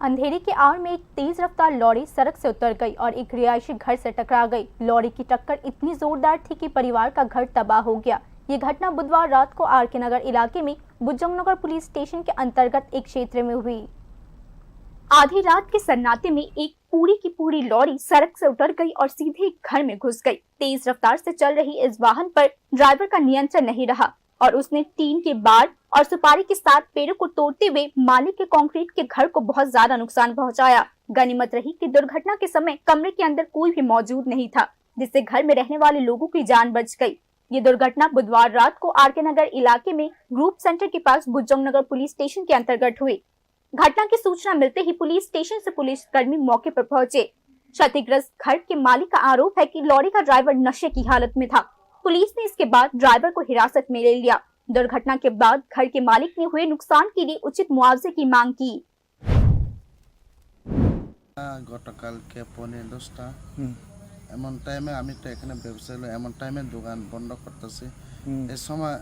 अंधेरे की आड़ में एक तेज रफ्तार लॉरी सड़क से उतर गई और एक रिहायशी घर से टकरा गई। लॉरी की टक्कर इतनी जोरदार थी कि परिवार का घर तबाह हो गया। ये घटना बुधवार रात को आर.के. नगर इलाके में बुजुर्गनगर पुलिस स्टेशन के अंतर्गत एक क्षेत्र में हुई। आधी रात के सन्नाटे में एक पूरी की पूरी लॉरी सड़क से उतर गई और सीधे एक घर में घुस गई। तेज रफ्तार से चल रही इस वाहन पर ड्राइवर का नियंत्रण नहीं रहा और उसने टीन के बाड़ और सुपारी के साथ पेड़ों को तोड़ते हुए मालिक के कंक्रीट के घर को बहुत ज्यादा नुकसान पहुंचाया। गनीमत रही कि दुर्घटना के समय कमरे के अंदर कोई भी मौजूद नहीं था, जिससे घर में रहने वाले लोगों की जान बच गई। ये दुर्घटना बुधवार रात को आर.के. नगर इलाके में ग्रुप सेंटर के पास बुजुर्गनगर पुलिस स्टेशन के अंतर्गत हुई। घटना की सूचना मिलते ही पुलिस स्टेशन से पुलिस कर्मी मौके पर पहुंचे। क्षतिग्रस्त घर के मालिक का आरोप है कि लॉरी का ड्राइवर नशे की हालत में था। पुलिस ने इसके बाद ड्राइवर को हिरासत में ले लिया। दुर्घटना के बाद घर के मालिक ने हुए नुकसान के लिए उचित मुआवजे की मांग की। গতকালকে 10:30টা এমন টাইমে আমি তো এখানে ব্যবসায়ী এমন টাইমে দোকান বন্ধ করতেছি। এই সময়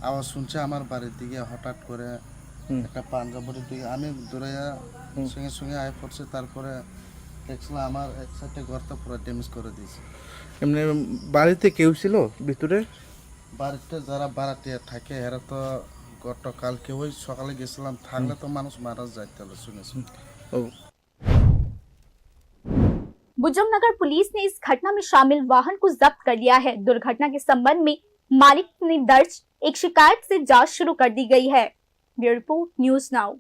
আওয়াজ শুনছে আমার বাড়ির দিকে, হঠাৎ করে একটা পাঞ্জাবের দিকে আমি দৌড়াইয়া সঙ্গে সঙ্গে আয় পড়ছে। তারপরে দেখছিলাম আমার এক সাইডে ঘরটা পুরো ড্যামেজ করে দিয়েছে। এমনি বাড়িতে কেউ ছিল ভিতরে? বাড়িতে যারা ভাড়াটিয়া থাকে এরা তো গতকালকে ওই সকালে গেছিলাম, থাকলে তো মানুষ মারা যাইতে হলো শুনেছি। बुजुर्गनगर पुलिस ने इस घटना में शामिल वाहन को जब्त कर लिया है। दुर्घटना के संबंध में मालिक ने दर्ज एक शिकायत से जांच शुरू कर दी गई है। Bureau report, news now.